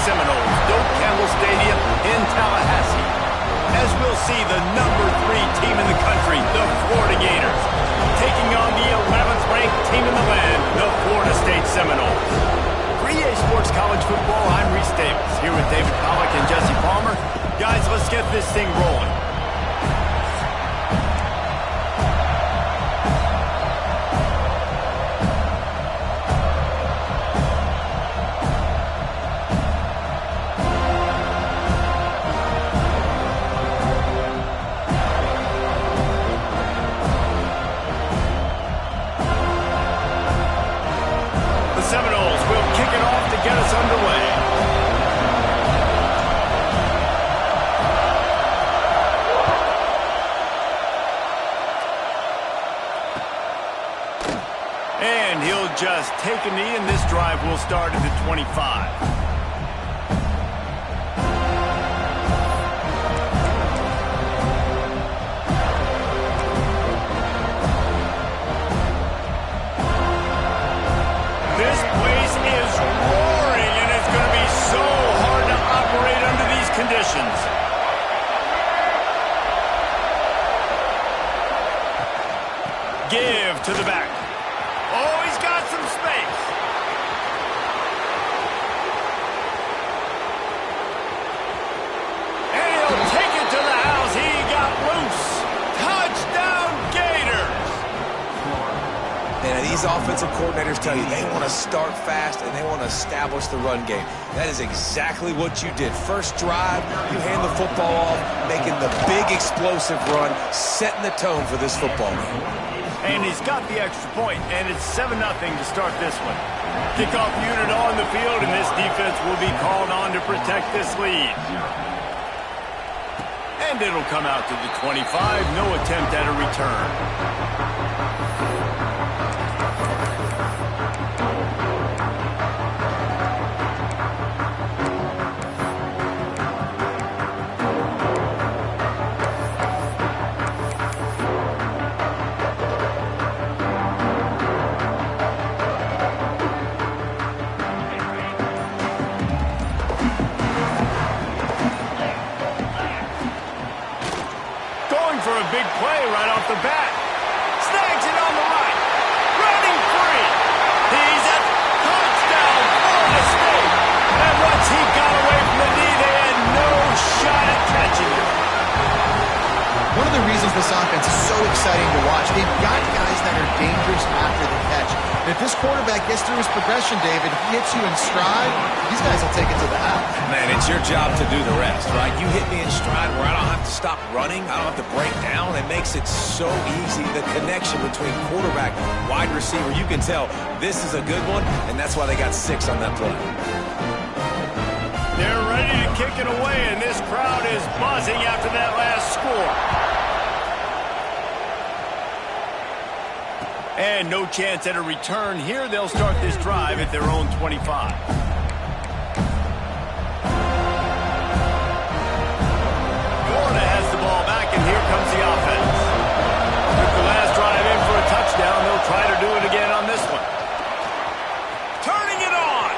Seminoles, Doak Campbell Stadium in Tallahassee. As we'll see the #3 team in the country, the Florida Gators, taking on the 11th ranked team in the land, the Florida State Seminoles. For EA Sports College Football, I'm Reese Davis, here with David Pollack and Jesse Palmer. Guys, let's get this thing rolling. Seminoles will kick it off to get us underway. And he'll just take a knee, and this drive will start at the 25. This place is roaring, and it's going to be so hard to operate under these conditions. Give to the back. Oh, he's got some space. And he'll take it to the house. He got loose. Touchdown, Gators. And these offensive coordinators tell you they want to start fast and they want to establish the run game. That is exactly what you did. First drive, you hand the football off, making the big explosive run, setting the tone for this football game. And he's got the extra point, and it's 7-0 to start this one. Kickoff unit on the field, and this defense will be called on to protect this lead. And it'll come out to the 25. No attempt at a return. For a big play right off the bat. Snags it on the right. Running free. He's at touchdown, Florida State. And once he got away from the knee, they had no shot at catching him. One of the reasons this offense is so exciting to watch, they've got guys that are dangerous after the catch. And if this quarterback gets through his progression, David, hits you in stride, these guys will take it to the house. Man, it's your job to do the rest, right? You hit me in stride where I don't have to stop running. I don't have to break down. It makes it so easy. The connection between quarterback, wide receiver, you can tell this is a good one, and that's why they got 6 on that play. They're ready to kick it away, and this crowd is buzzing after that last score. And no chance at a return here. They'll start this drive at their own 25. Florida has the ball back, and here comes the offense. Took the last drive in for a touchdown. They'll try to do it again on this one. Turning it on.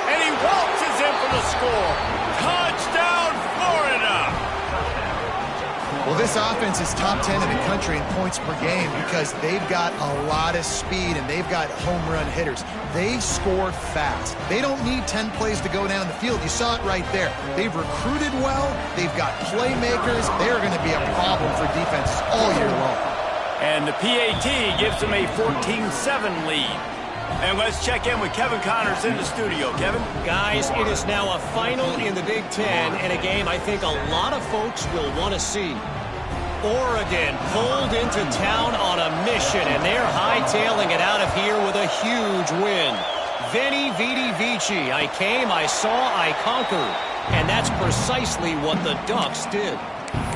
And he waltzes in for the score. Touchdown, Florida. Well, this offense is top 10 in the country in points per game because they've got a lot of speed and they've got home run hitters. They score fast. They don't need 10 plays to go down the field. You saw it right there. They've recruited well. They've got playmakers. They're going to be a problem for defenses all year long. And the PAT gives them a 14-7 lead. And let's check in with Kevin Connors in the studio. Kevin? Guys, it is now a final in the Big Ten and a game I think a lot of folks will want to see. Oregon pulled into town on a mission, and they're hightailing it out of here with a huge win. Veni, vidi, vici. I came, I saw, I conquered. And that's precisely what the Ducks did.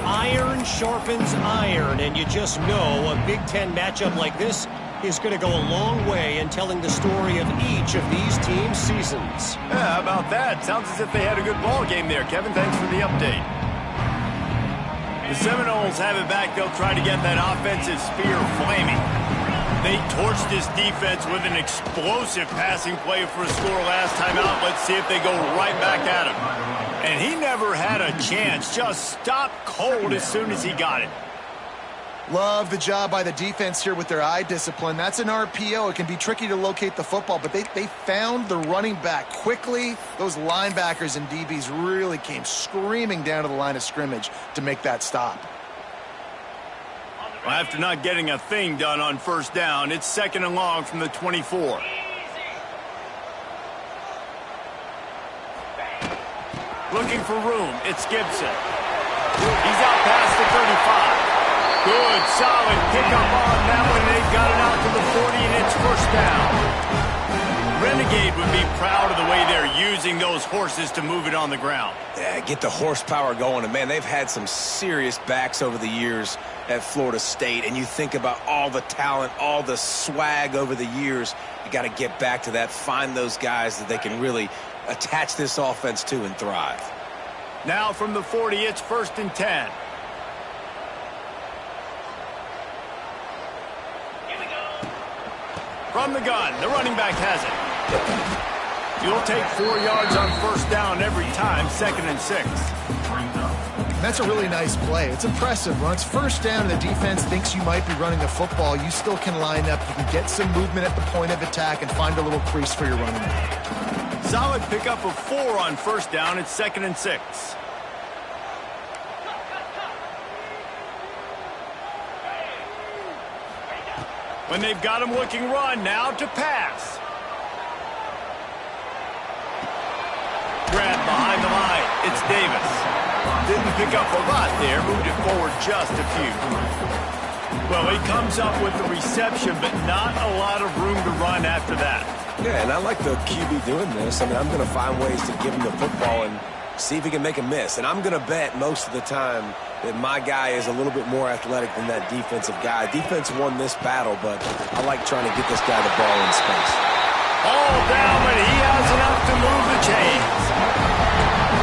Iron sharpens iron, and you just know a Big Ten matchup like this is going to go a long way in telling the story of each of these teams' seasons. Yeah, how about that? Sounds as if they had a good ball game there. Kevin, thanks for the update. The Seminoles have it back. They'll try to get that offensive spear flaming. They torched this defense with an explosive passing play for a score last time out. Let's see if they go right back at him. And he never had a chance. Just stopped cold as soon as he got it. Love the job by the defense here with their eye discipline. That's an RPO. It can be tricky to locate the football, but they found the running back quickly. Those linebackers and DBs really came screaming down to the line of scrimmage to make that stop. Well, after not getting a thing done on first down, it's 2nd and long from the 24. Looking for room, it's Gibson. He's out past the 35. Good, solid pickup on that one. They've got it out to the 40, and it's first down. Renegade would be proud of the way they're using those horses to move it on the ground. Yeah, get the horsepower going. And, man, they've had some serious backs over the years at Florida State. And you think about all the talent, all the swag over the years. You got to get back to that, find those guys that they can really attach this offense to and thrive. Now from the 40, it's 1st and 10. From the gun, the running back has it. You'll take 4 yards on first down every time, 2nd and 6. That's a really nice play. It's impressive. When it's first down and the defense thinks you might be running the football, you still can line up. You can get some movement at the point of attack and find a little crease for your running back. Solid pickup of 4 on first down. It's 2nd and 6. When they've got him looking run, now to pass. Grab behind the line. It's Davis. Didn't pick up a lot there. Moved it forward just a few. Well, he comes up with the reception, but not a lot of room to run after that. Yeah, and I like the QB doing this. I mean, I'm going to find ways to give him the football and see if he can make a miss. And I'm going to bet most of the time that my guy is a little bit more athletic than that defensive guy. Defense won this battle, but I like trying to get this guy the ball in space. All down, but he has enough to move the chains.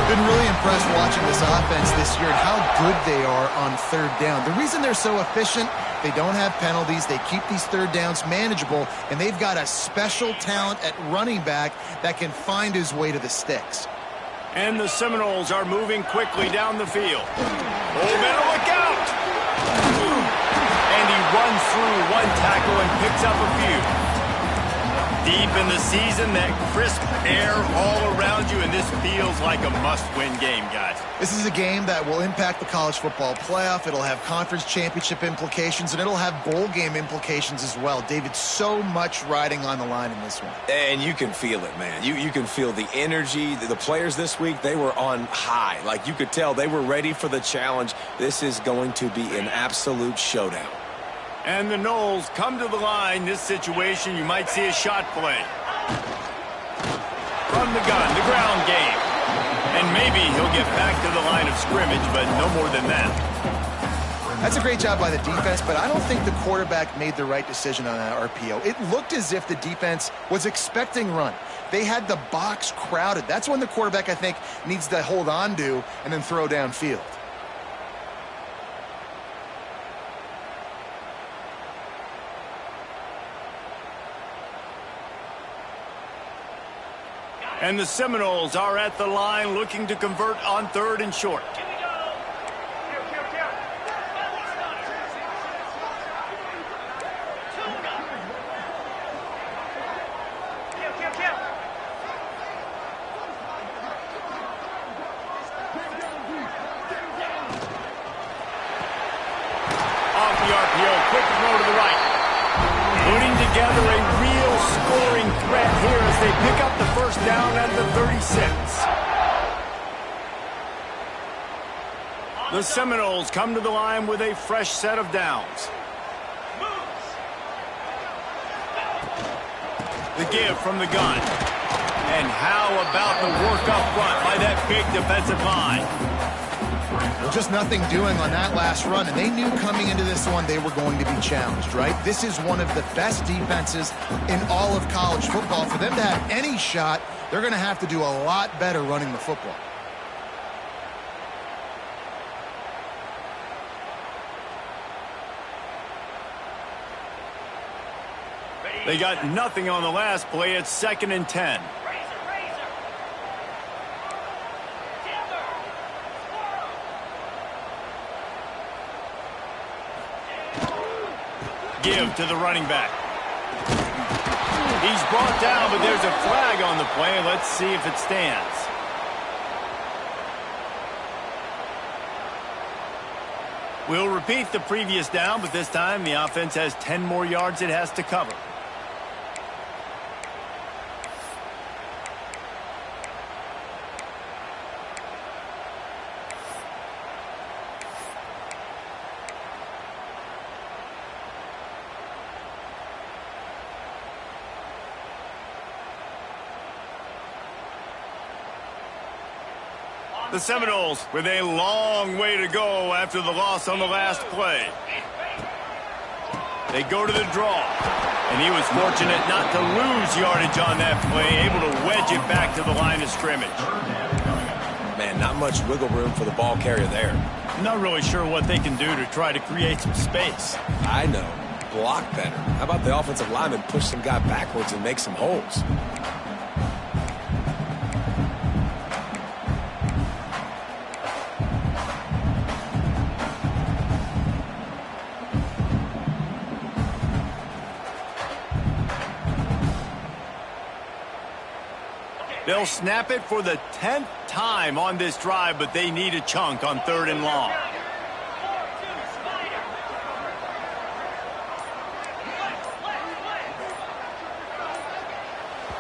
Been really impressed watching this offense this year and how good they are on third down. The reason they're so efficient, they don't have penalties. They keep these third downs manageable, and they've got a special talent at running back that can find his way to the sticks. And the Seminoles are moving quickly down the field. Oh, better look out! And he runs through one tackle and picks up a few. Deep in the season, that crisp air all around you, and this feels like a must-win game, guys. This is a game that will impact the college football playoff. It'll have conference championship implications, and it'll have bowl game implications as well. David, so much riding on the line in this one. And you can feel it, man. You can feel the energy. The players this week, they were on high. Like, you could tell they were ready for the challenge. This is going to be an absolute showdown. And the Noles come to the line. This situation, you might see a shot play. From the gun, the ground game. And maybe he'll get back to the line of scrimmage, but no more than that. That's a great job by the defense, but I don't think the quarterback made the right decision on that RPO. It looked as if the defense was expecting run. They had the box crowded. That's when the quarterback, I think, needs to hold on to and then throw downfield. And the Seminoles are at the line looking to convert on 3rd and short. Off the RPO, quick throw to the right. Putting together a real scoring threat here as they pick up the first down at the 36. The Seminoles come to the line with a fresh set of downs. The give from the gun. And how about the work up front by that big defensive line? Well, just nothing doing on that last run, and they knew coming into this one they were going to be challenged, right? This is one of the best defenses in all of college football. For them to have any shot, they're going to have to do a lot better running the football. They got nothing on the last play. It's 2nd and 10. Give to the running back. He's brought down, but there's a flag on the play. Let's see if it stands. We'll repeat the previous down, but this time the offense has 10 more yards it has to cover. The Seminoles with a long way to go after the loss on the last play. They go to the draw, and he was fortunate not to lose yardage on that play, able to wedge it back to the line of scrimmage. Man, not much wiggle room for the ball carrier there. I'm not really sure what they can do to try to create some space. I know. Block better. How about the offensive lineman push some guy backwards and make some holes? They'll snap it for the 10th time on this drive, but they need a chunk on 3rd and long.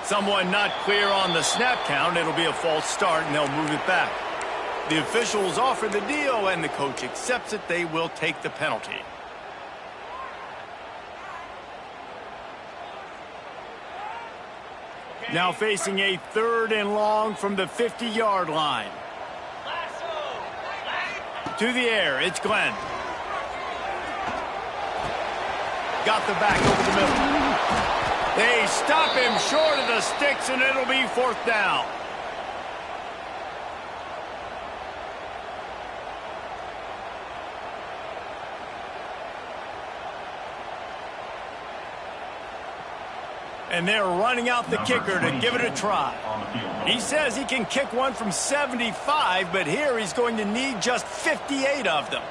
Someone not clear on the snap count. It'll be a false start, and they'll move it back. The officials offer the deal, and the coach accepts it. They will take the penalty. Now facing a 3rd and long from the 50-yard line. To the air, it's Glenn. Got the back over the middle. They stop him short of the sticks, and it'll be 4th down. And they're running out the kicker to give it a try. He says he can kick one from 75, but here he's going to need just 58 of them.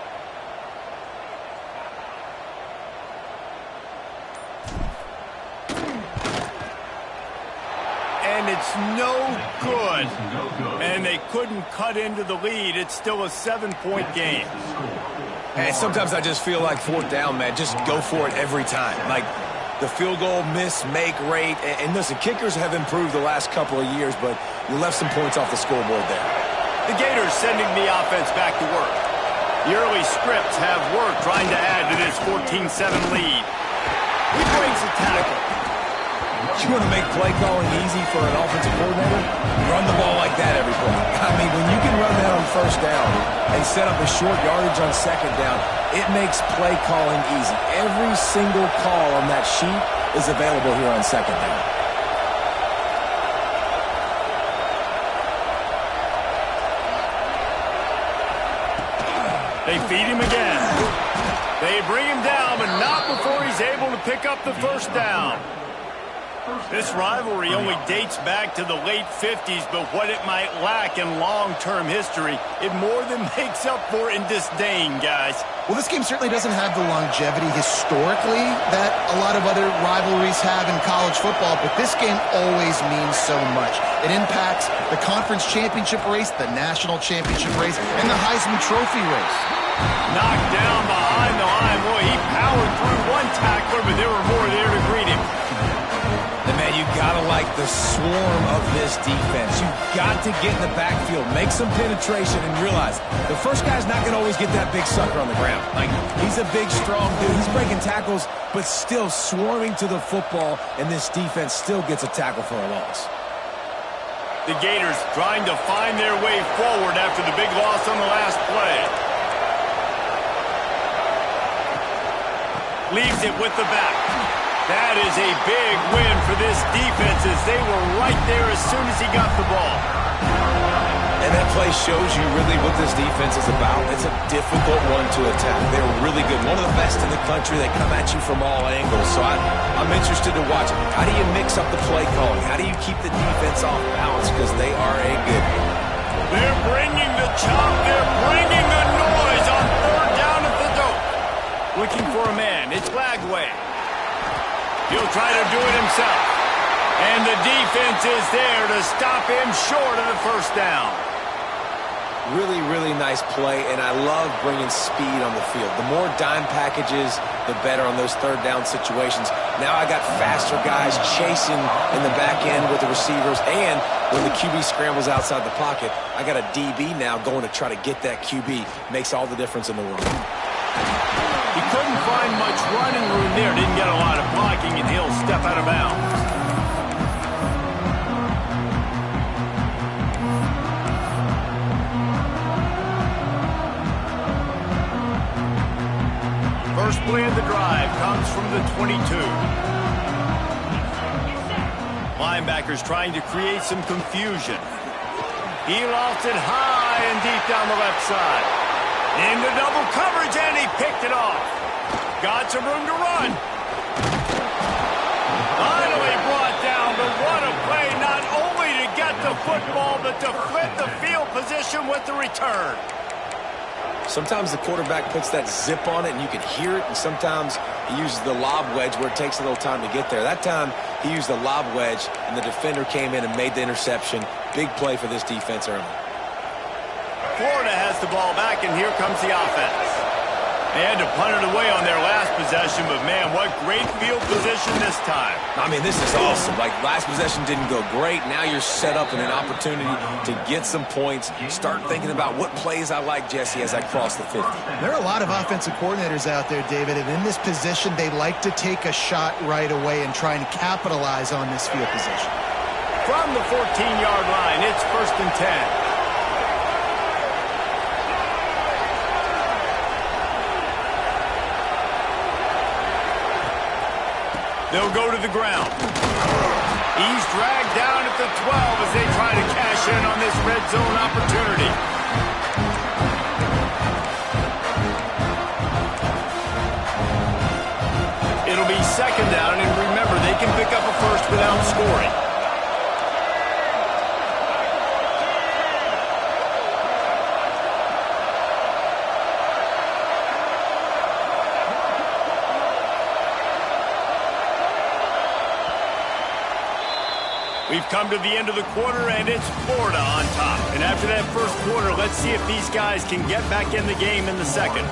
And it's no good. And they couldn't cut into the lead. It's still a 7-point game. Hey, sometimes I just feel like 4th down, man. Just go for it every time. Like, the field goal miss-make rate. And listen, kickers have improved the last couple of years, but you left some points off the scoreboard there. The Gators sending the offense back to work. The early scripts have worked trying to add to this 14-7 lead. He breaks a tackle. You want to make play calling easy for an offensive coordinator? Run the ball like that every play. I mean, when you can run that on 1st down and set up a short yardage on 2nd down, it makes play calling easy. Every single call on that sheet is available here on 2nd down. They feed him again. They bring him down, but not before he's able to pick up the 1st down. This rivalry only dates back to the late 50s, but what it might lack in long-term history, it more than makes up for in disdain, guys. Well, this game certainly doesn't have the longevity historically that a lot of other rivalries have in college football, but this game always means so much. It impacts the conference championship race, the national championship race, and the Heisman Trophy race. Knocked down behind the line. Boy, he powered through one tackler, but there were more there to greet him. And man, you gotta like the swarm of this defense. You got to get in the backfield, make some penetration, and realize the first guy's not gonna always get that big sucker on the ground. Like, he's a big, strong dude. He's breaking tackles, but still swarming to the football, and this defense still gets a tackle for a loss. The Gators trying to find their way forward after the big loss on the last play. Leaves it with the back. That is a big win for this defense as they were right there as soon as he got the ball. And that play shows you really what this defense is about. It's a difficult one to attack. They're really good. One of the best in the country. They come at you from all angles. So I'm interested to watch. How do you mix up the play calling? How do you keep the defense off balance? Because they are a good one. They're bringing the chop. They're bringing the noise on third down at the dope. Looking for a man. It's Lagway. He'll try to do it himself. And the defense is there to stop him short of the first down. Really, really nice play, and I love bringing speed on the field. The more dime packages, the better on those third down situations. Now I got faster guys chasing in the back end with the receivers, and when the QB scrambles outside the pocket, I got a DB now going to try to get that QB. Makes all the difference in the world. He couldn't find much running room there. Didn't get a lot of blocking, and he'll step out of bounds. First play of the drive comes from the 22. Linebackers trying to create some confusion. He lost it high and deep down the left side. Into double coverage, and he picked it off. Got some room to run. Finally brought down, but what a play, not only to get the football, but to flip the field position with the return. Sometimes the quarterback puts that zip on it and you can hear it, and sometimes he uses the lob wedge where it takes a little time to get there. That time he used the lob wedge and the defender came in and made the interception. Big play for this defense early. Florida has the ball back, and here comes the offense. They had to punt it away on their last possession, but man, what great field position this time. I mean, this is awesome. Like, last possession didn't go great. Now you're set up in an opportunity to get some points. Start thinking about what plays I like, Jesse, as I cross the 50. There are a lot of offensive coordinators out there, David, and in this position, they like to take a shot right away and try and capitalize on this field position. From the 14-yard line, it's 1st and 10. They'll go to the ground. He's dragged down at the 12 as they try to cash in on this red zone opportunity. It'll be 2nd down, and remember, they can pick up a first without scoring. We've come to the end of the quarter, and it's Florida on top. And after that first quarter, let's see if these guys can get back in the game in the second.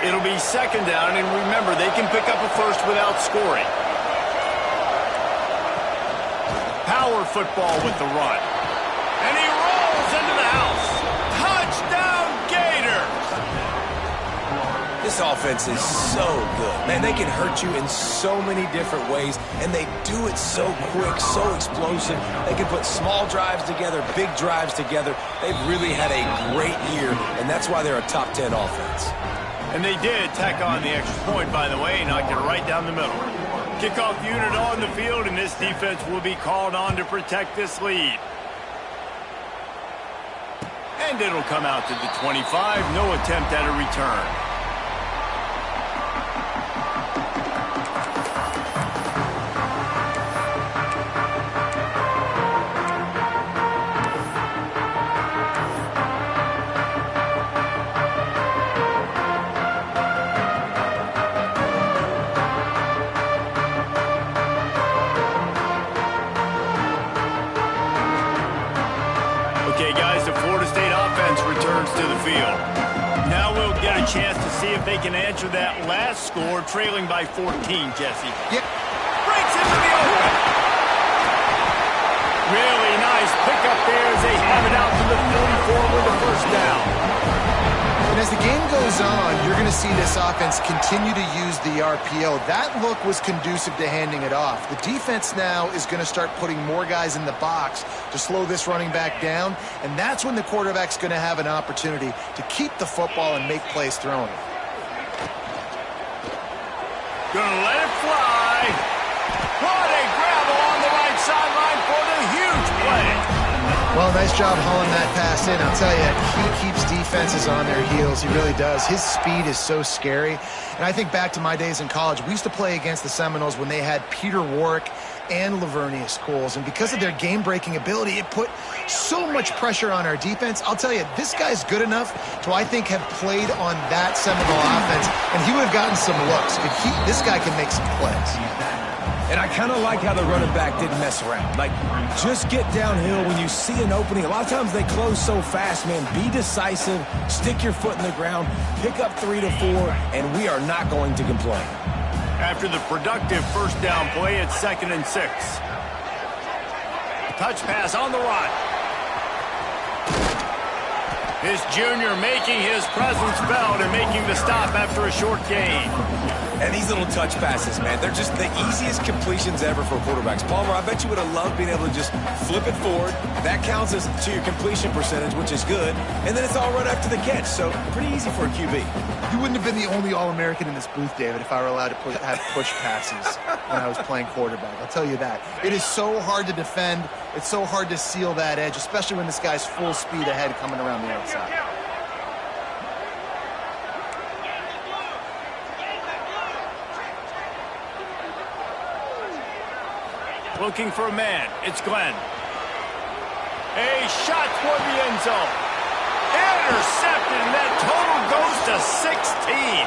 It'll be 2nd down, and remember, they can pick up a first without scoring. Power football with the run. And he rolls into the house. Touchdown, Gators! This offense is so good. Man, they can hurt you in so many different ways, and they do it so quick, so explosive. They can put small drives together, big drives together. They've really had a great year, and that's why they're a top 10 offense. And they did tack on the extra point, by the way, knocked it right down the middle. Kickoff unit on the field, and this defense will be called on to protect this lead. And it'll come out to the 25. No attempt at a return. Okay, guys, the Florida State offense returns to the field. Now we'll get a chance to see if they can answer that last score, trailing by 14, Jesse. Yep. Breaks into the open. Really nice pickup there as they have it out to the 44 with the first down. And as the game goes on, you're going to see this offense continue to use the RPO. That look was conducive to handing it off. The defense now is going to start putting more guys in the box to slow this running back down, and that's when the quarterback's going to have an opportunity to keep the football and make plays throwing it. Gonna let it fly. What a grab along the right sideline for the huge play. Well, nice job hauling that pass in. I'll tell you, he keeps defenses on their heels. He really does. His speed is so scary. And I think back to my days in college. We used to play against the Seminoles when they had Peter Warrick and Lavernius Coles. And because of their game-breaking ability, it put so much pressure on our defense. I'll tell you, this guy's good enough to, I think, have played on that Seminole offense, and he would have gotten some looks. This guy can make some plays. And I kind of like how the running back didn't mess around. Like, just get downhill when you see an opening. A lot of times they close so fast, man. Be decisive, stick your foot in the ground, pick up 3 to 4, and we are not going to complain. After the productive first down play, it's 2nd and 6. Touch pass on the run. His junior making his presence felt and making the stop after a short gain. And these little touch passes, man, they're just the easiest completions ever for quarterbacks. Palmer, I bet you would have loved being able to just flip it forward. That counts as to your completion percentage, which is good. And then it's all right after the catch, so pretty easy for a QB. You wouldn't have been the only All-American in this booth, David, if I were allowed to have push passes when I was playing quarterback. I'll tell you that. It is so hard to defend. It's so hard to seal that edge, especially when this guy's full speed ahead coming around the outside. Looking for a man. It's Glenn. A shot toward the end zone. Intercepted, and that total goes to 16.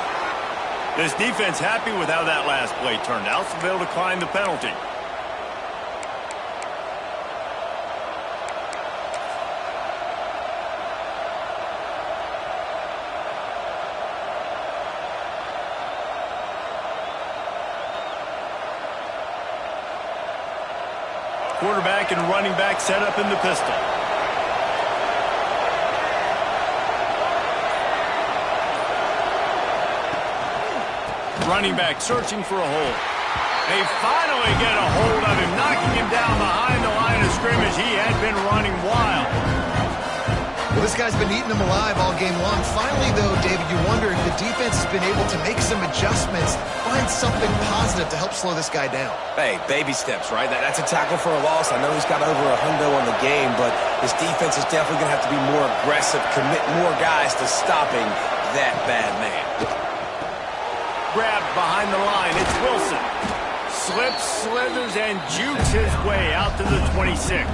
This defense happy with how that last play turned out, so they'll decline the penalty. Quarterback and running back set up in the pistol. Running back searching for a hole. They finally get a hold of him, knocking him down behind the line of scrimmage. He had been running wild. Well, this guy's been eating them alive all game long. Finally, though, David, you wonder if the defense has been able to make some adjustments, find something positive to help slow this guy down. Hey, baby steps, right? That's a tackle for a loss. I know he's got over $100 on the game, but his defense is definitely going to have to be more aggressive, commit more guys to stopping that bad man. Grabbed behind the line. It's Wilson. Slips, slithers, and jukes his way out to the 26.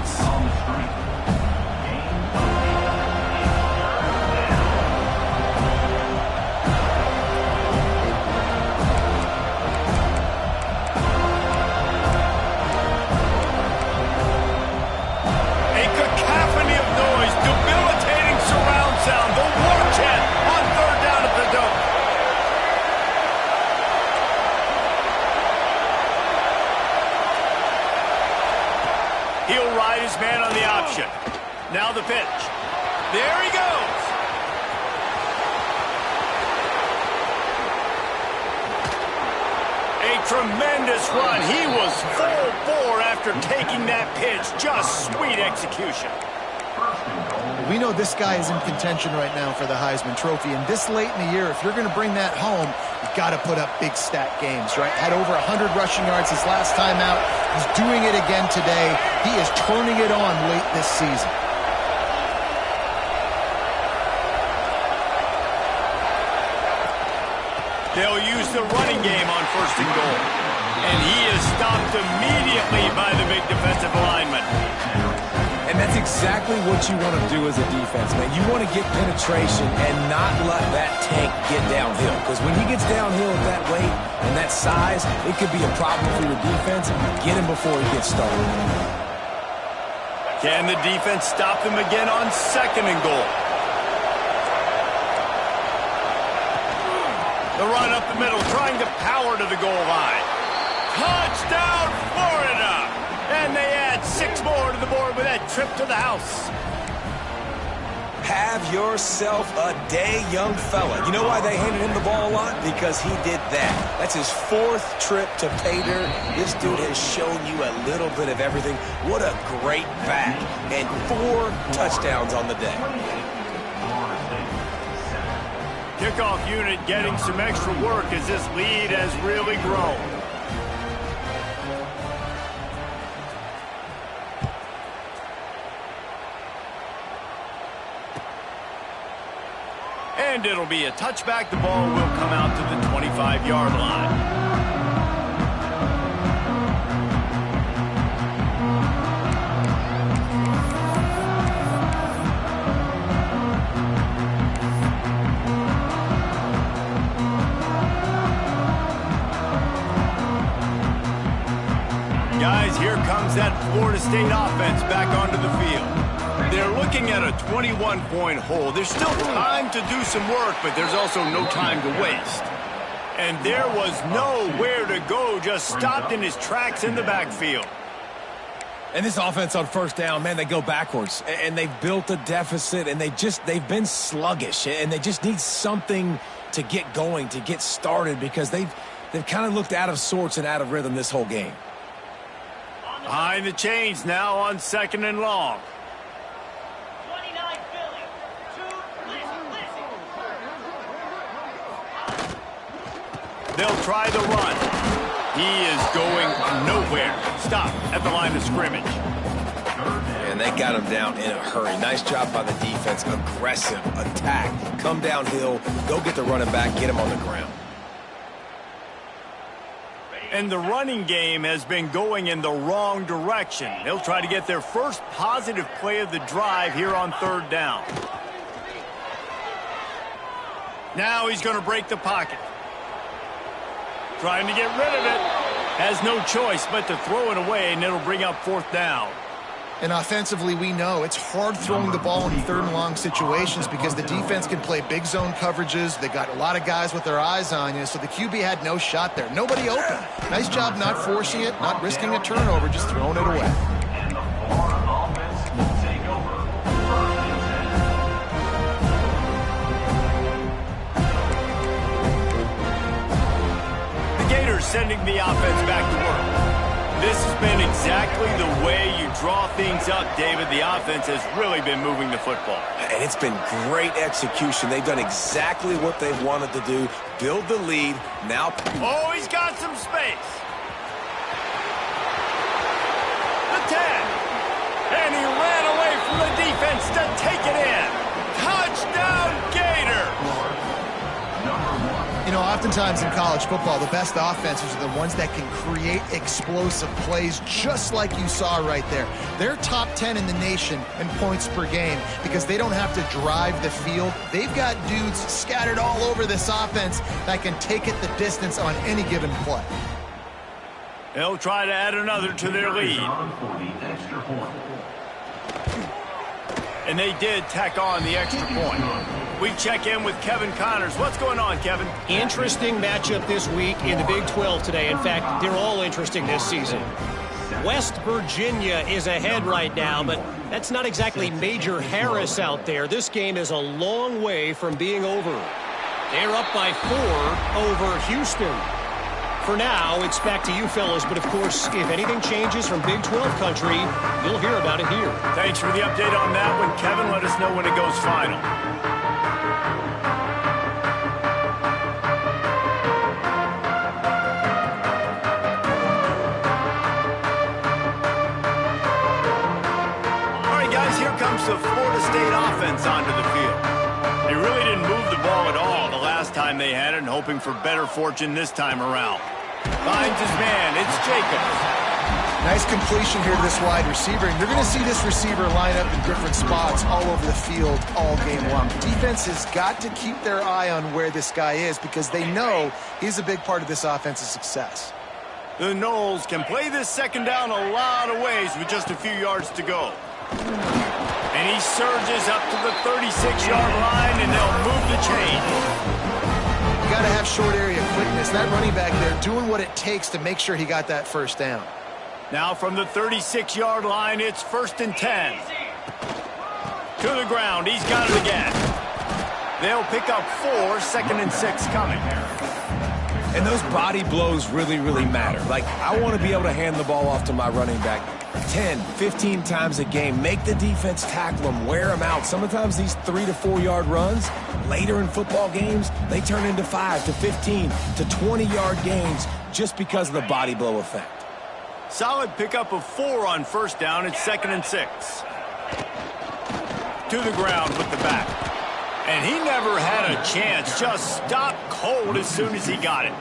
He'll ride his man on the option. Now the pitch. There he goes. A tremendous run. He was full bore after taking that pitch. Just sweet execution. We know this guy is in contention right now for the Heisman Trophy, and this late in the year, if you're going to bring that home, you've got to put up big stat games, right? Had over 100 rushing yards his last time out. He's doing it again today. He is turning it on late this season. They'll use the running game on 1st and goal. And he is stopped immediately by the big defensive lineman. And that's exactly what you want to do as a defense, man. You want to get penetration and not let that tank get downhill. Because when he gets downhill at that weight and that size, it could be a problem for your defense. Get him before he gets started. Can the defense stop them again on 2nd and goal? The run up the middle, trying to power to the goal line. Touchdown, Florida! And they add 6 more to the board with that trip to the house. Have Have yourself a day, young fella. You know why they handed him the ball a lot? Because he did that. That's his 4th trip to pay dirt. This dude has shown you a little bit of everything. What a great back. And 4 touchdowns on the day. Kickoff unit getting some extra work as this lead has really grown. And it'll be a touchback. The ball will come out to the 25-yard line. Guys, here comes that Florida State offense back onto the field. They're looking at a 21-point hole. There's still time to do some work, but there's also no time to waste. And there was nowhere to go, just stopped in his tracks in the backfield. And this offense on first down, man, they go backwards. And they've built a deficit, and they've been sluggish. And they just need something to get going, to get started, because they've kind of looked out of sorts and out of rhythm this whole game. Behind the chains now on 2nd and long. They'll try the run. He is going nowhere. Stop at the line of scrimmage. And they got him down in a hurry. Nice job by the defense. Aggressive attack. Come downhill. Go get the running back. Get him on the ground. And the running game has been going in the wrong direction. They'll try to get their first positive play of the drive here on 3rd down. Now he's going to break the pocket. Trying to get rid of it. Has no choice but to throw it away, and it'll bring up 4th down. And offensively, we know it's hard throwing the ball in 3rd and long situations because the defense can play big zone coverages. They got a lot of guys with their eyes on you, so the QB had no shot there. Nobody open. Nice job not forcing it, not risking a turnover, just throwing it away. The Gators sending the offense back to work. This has been exactly the way you draw things up, David. The offense has really been moving the football. And it's been great execution. They've done exactly what they've wanted to do. Build the lead. Now. Oh, he's got some space. The 10. And he ran away from the defense to take it in. Touchdown, Gator. You know, oftentimes in college football, the best offenses are the ones that can create explosive plays just like you saw right there. They're top 10 in the nation in points per game because they don't have to drive the field. They've got dudes scattered all over this offense that can take it the distance on any given play. They'll try to add another to their lead. And they did tack on the extra point. We check in with Kevin Connors. What's going on, Kevin? Interesting matchup this week in the Big 12 today. In fact, they're all interesting this season. West Virginia is ahead right now, but that's not exactly Major Harris out there. This game is a long way from being over. They're up by 4 over Houston. For now, it's back to you fellas, but of course, if anything changes from Big 12 country, you'll hear about it here. Thanks for the update on that one, Kevin. Let us know when it goes final. The Florida State offense onto the field. They really didn't move the ball at all the last time they had it, and hoping for better fortune this time around. Finds his man. It's Jacobs. Nice completion here to this wide receiver, and you're going to see this receiver line up in different spots all over the field all game long. The defense has got to keep their eye on where this guy is because they know he's a big part of this offense's success. The Noles can play this 2nd down a lot of ways with just a few yards to go. And he surges up to the 36-yard line, and they'll move the chain. You got to have short area quickness. That running back there doing what it takes to make sure he got that 1st down. Now from the 36-yard line, it's 1st and 10. To the ground. He's got it again. They'll pick up 4, 2nd and 6 coming. And those body blows really, really matter. Like, I want to be able to hand the ball off to my running back 10, 15 times a game. Make the defense tackle them, wear them out. Sometimes these 3 to 4 yard runs, later in football games, they turn into 5 to 15 to 20 yard games just because of the body blow effect. Solid pickup of 4 on 1st down. It's 2nd and 6. To the ground with the back. And he never had a chance. Just stopped cold as soon as he got it.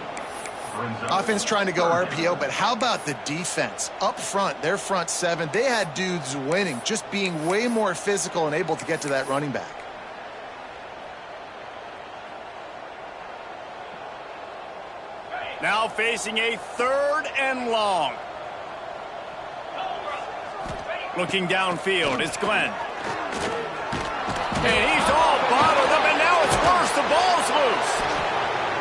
Offense trying to go RPO, but how about the defense? Up front, their front 7, they had dudes winning, just being way more physical and able to get to that running back. Now facing a 3rd and long. Looking downfield, it's Glenn. And he's all bottled up, and now it's worse. The ball's loose.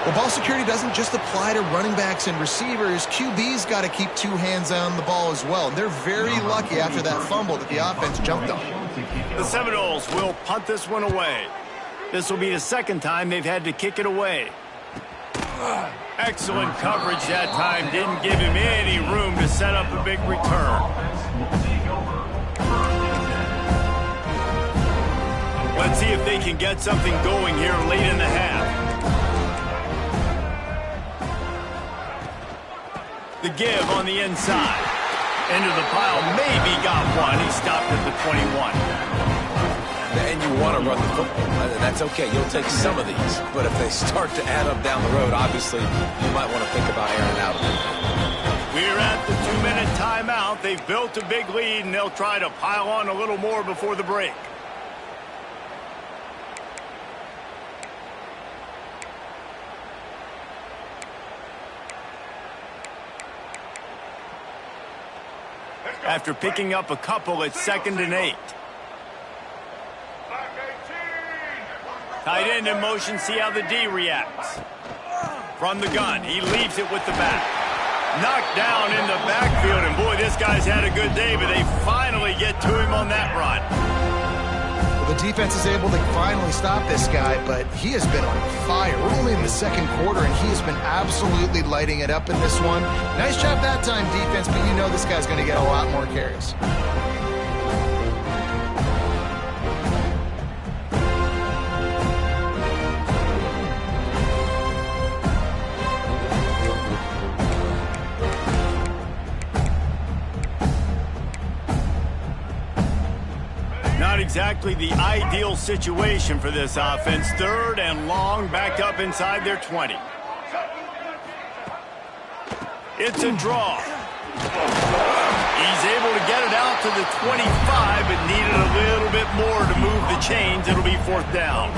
Well, ball security doesn't just apply to running backs and receivers. QB's got to keep 2 hands on the ball as well. And they're very lucky after that fumble that the offense jumped on. The Seminoles will punt this one away. This will be the 2nd time they've had to kick it away. Excellent coverage that time. Didn't give him any room to set up a big return. Let's see if they can get something going here late in the half. The give on the inside. Into the pile. Maybe got one. He stopped at the 21. And you want to run the football. That's okay. You'll take some of these. But if they start to add up down the road, obviously, you might want to think about airing out a little. We're at the 2-minute timeout. They've built a big lead, and they'll try to pile on a little more before the break. After picking up a couple, it's 2nd and 8. Tight end in motion, see how the D reacts. From the gun, he leaves it with the back. Knocked down in the backfield, and boy, this guy's had a good day, but they finally get to him on that run. Well, the defense is able to finally stop this guy, but he has been on fire. We're only in the 2nd quarter, and he has been absolutely lighting it up in this one. Nice job that time, defense, but you know this guy's going to get a lot more carries. Not exactly the ideal situation for this offense. 3rd and long, backed up inside their 20. It's a draw. He's able to get it out to the 25, but needed a little bit more to move the chains. It'll be 4th down.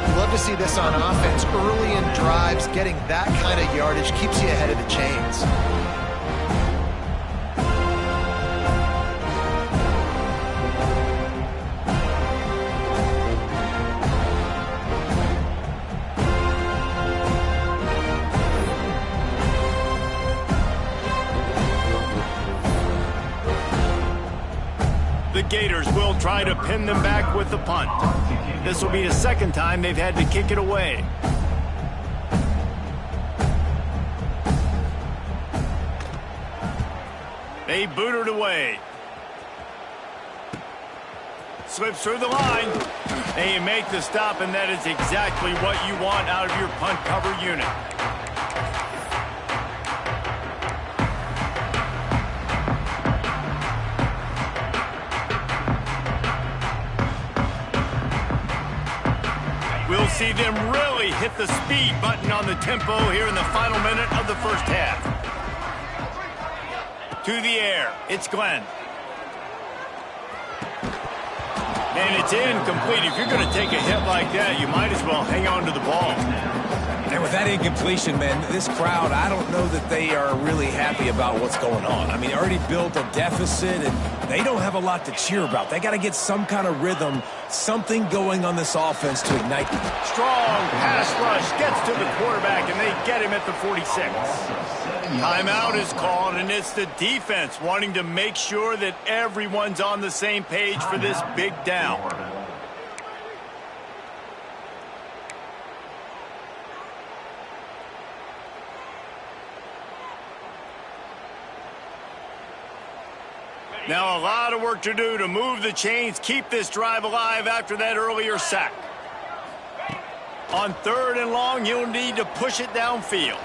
You love to see this on offense. Early in drives, getting that kind of yardage keeps you ahead of the chains. The Gators will try to pin them back with the punt. This will be the 2nd time they've had to kick it away. They boot it away. Slips through the line. They make the stop, and that is exactly what you want out of your punt cover unit. We'll see them really hit the speed button on the tempo here in the final minute of the 1st half. To the air, it's Glenn. And it's incomplete. If you're going to take a hit like that, you might as well hang on to the ball. And with that incompletion, man, this crowd, I don't know that they are really happy about what's going on. I mean, they already built a deficit, and they don't have a lot to cheer about. They got to get some kind of rhythm, something going on this offense to ignite them. Strong pass rush gets to the quarterback, and they get him at the 46. Timeout is called, and it's the defense wanting to make sure that everyone's on the same page for this big down. Now a lot of work to do to move the chains, keep this drive alive after that earlier sack. On 3rd and long, he'll need to push it downfield.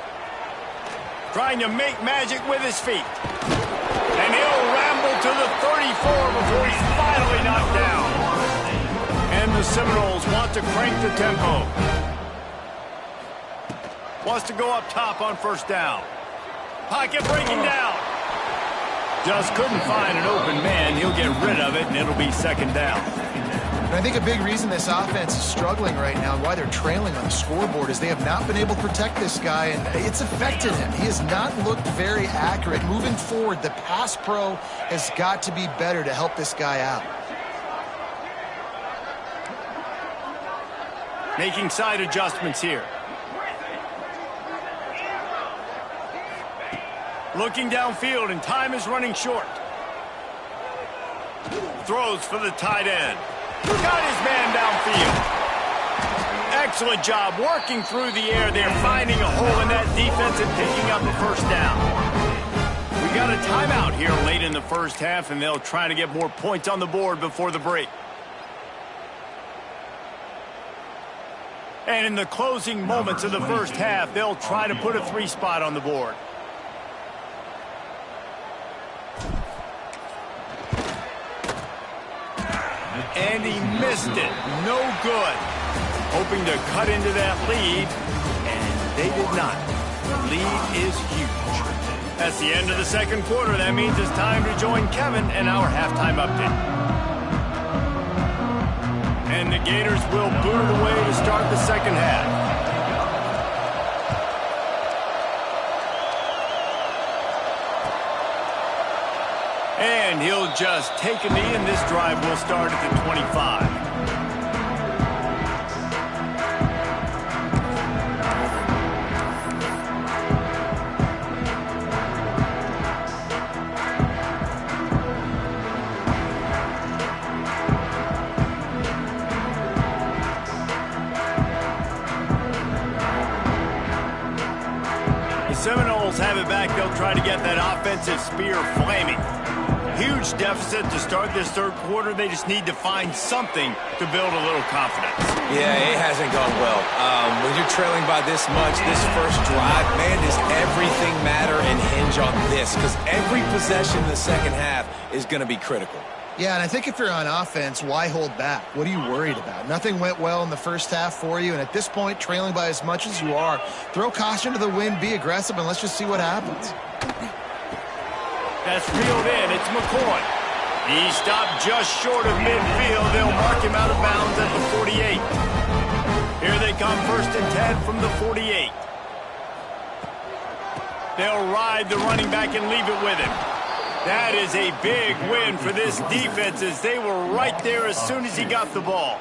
Trying to make magic with his feet. And he'll ramble to the 34 before he's finally knocked down. And the Seminoles want to crank the tempo. Wants to go up top on 1st down. Pocket breaking down. Just couldn't find an open man. He'll get rid of it, and it'll be 2nd down. And I think a big reason this offense is struggling right now and why they're trailing on the scoreboard is they have not been able to protect this guy, and it's affected him. He has not looked very accurate. Moving forward, the pass pro has got to be better to help this guy out. Making side adjustments here. Looking downfield, and time is running short. Throws for the tight end. Got his man downfield. Excellent job working through the air. They're finding a hole in that defense and picking up a 1st down. We got a timeout here late in the 1st half, and they'll try to get more points on the board before the break. And in the closing moments of the 1st half, they'll try to put a 3 spot on the board. And he missed it. No good. Hoping to cut into that lead, and they did not. The lead is huge. That's the end of the 2nd quarter. That means it's time to join Kevin and our halftime update. And the Gators will boot it away to start the 2nd half. And he'll just take a knee, and this drive will start at the 25. The Seminoles have it back. They'll try to get that offensive spear flaming. Huge deficit to start this 3rd quarter. They just need to find something to build a little confidence. Yeah, it hasn't gone well. When you're trailing by this much, this 1st drive, man, does everything matter and hinge on this? Because every possession in the 2nd half is going to be critical. Yeah, and I think if you're on offense, why hold back? What are you worried about? Nothing went well in the 1st half for you, and at this point, trailing by as much as you are, throw caution to the wind, be aggressive, and let's just see what happens. That's reeled in. It's McCoy. He stopped just short of midfield. They'll mark him out of bounds at the 48. Here they come, 1st and 10 from the 48. They'll ride the running back and leave it with him. That is a big win for this defense, as they were right there as soon as he got the ball.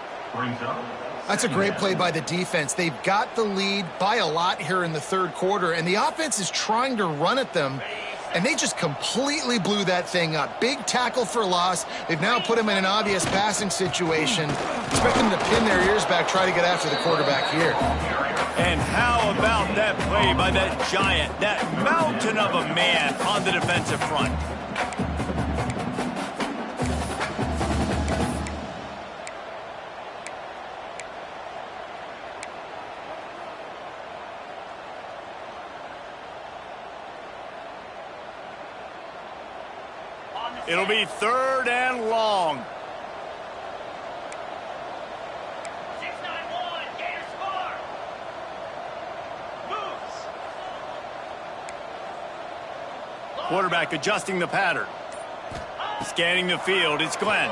That's a great play by the defense. They've got the lead by a lot here in the 3rd quarter, and the offense is trying to run at them, and they just completely blew that thing up. Big tackle for loss. They've now put him in an obvious passing situation. Expect them to pin their ears back, try to get after the quarterback here. And how about that play by that giant, that mountain of a man on the defensive front? It'll be 3rd and long. 6-9-1, Gators score. Moves. Quarterback adjusting the pattern. Scanning the field, it's Glenn.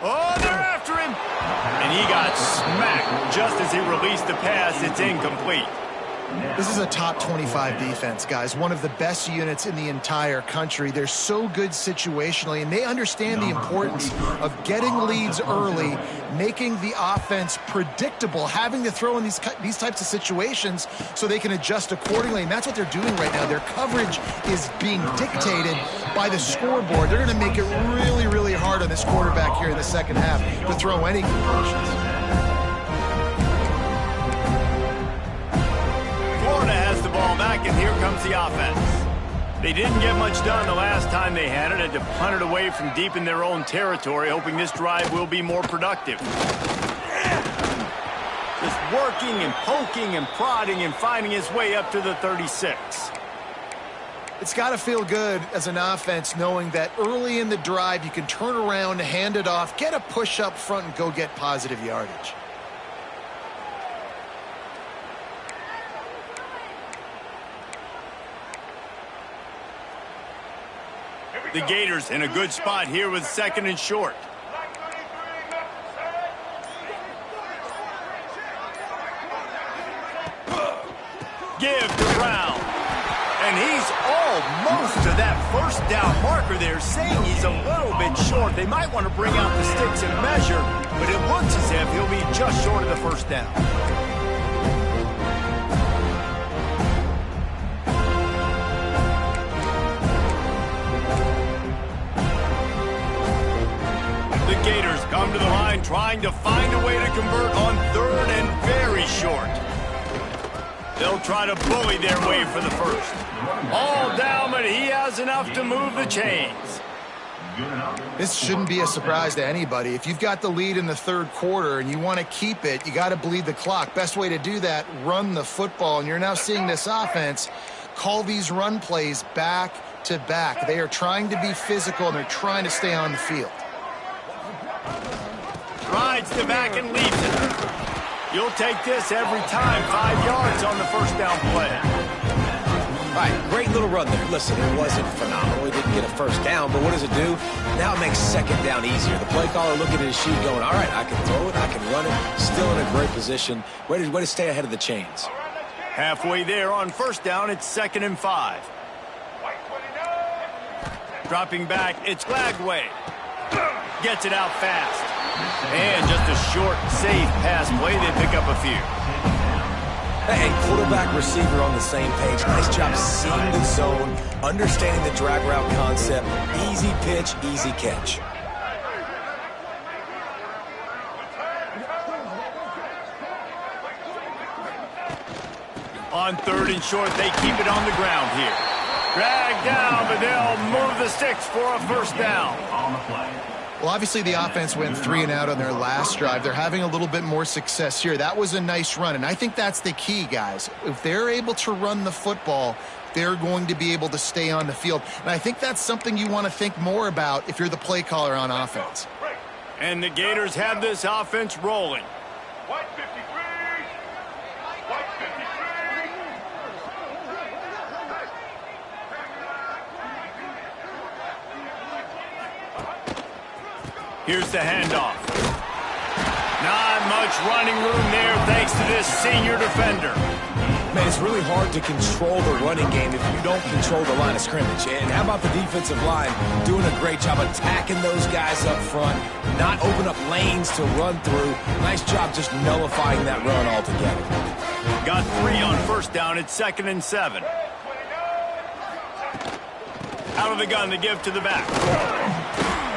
Oh, they're after him. And he got smacked just as he released the pass. It's incomplete. This is a top 25 defense, guys. One of the best units in the entire country. They're so good situationally, and they understand the importance of getting leads early, making the offense predictable, having to throw in these types of situations so they can adjust accordingly, and that's what they're doing right now. Their coverage is being dictated by the scoreboard. They're going to make it really, really hard on this quarterback here in the 2nd half to throw any completions. Florida has the ball back, and here comes the offense. They didn't get much done the last time they had it. Had to punt it away from deep in their own territory, hoping this drive will be more productive. Just working and poking and prodding and finding his way up to the 36. It's got to feel good as an offense knowing that early in the drive you can turn around, hand it off, get a push up front, and go get positive yardage. The Gators in a good spot here with 2nd and short. Give to Brown. And he's almost to that first down marker there, saying he's a little bit short. They might want to bring out the sticks and measure, but it looks as if he'll be just short of the first down. The Gators come to the line trying to find a way to convert on 3rd and very short. They'll try to bully their way for the first. All down, but he has enough to move the chains. This shouldn't be a surprise to anybody. If you've got the lead in the 3rd quarter and you want to keep it, you got to bleed the clock. Best way to do that, run the football. And you're now seeing this offense call these run plays back to back. They are trying to be physical, and they're trying to stay on the field. Rides to back and leaves it. You'll take this every time. 5 yards on the first down play. All right, great little run there. Listen, it wasn't phenomenal. He didn't get a first down, but what does it do? Now it makes 2nd down easier. The play caller looking at his sheet going, all right, I can throw it, I can run it. Still in a great position. Way to stay ahead of the chains. Halfway there on first down, it's 2nd and 5. Dropping back, it's Glagway. Gets it out fast. And just a short, safe pass play. They pick up a few. Hey, quarterback, receiver on the same page. Nice job seeing the zone, understanding the drag route concept. Easy pitch, easy catch. On 3rd and short, they keep it on the ground here. Drag down, but they'll move the sticks for a first down. On the play. Well, obviously the offense went 3 and out on their last drive. They're having a little bit more success here. That was a nice run, and I think that's the key, guys. If they're able to run the football, they're going to be able to stay on the field. And I think that's something you want to think more about if you're the play caller on offense. And the Gators have this offense rolling. Here's the handoff. Not much running room there thanks to this senior defender. Man, it's really hard to control the running game if you don't control the line of scrimmage. And how about the defensive line doing a great job attacking those guys up front, not open up lanes to run through. Nice job just nullifying that run altogether. Got 3 on first down. It's 2nd and 7. Out of the gun, the give to the back.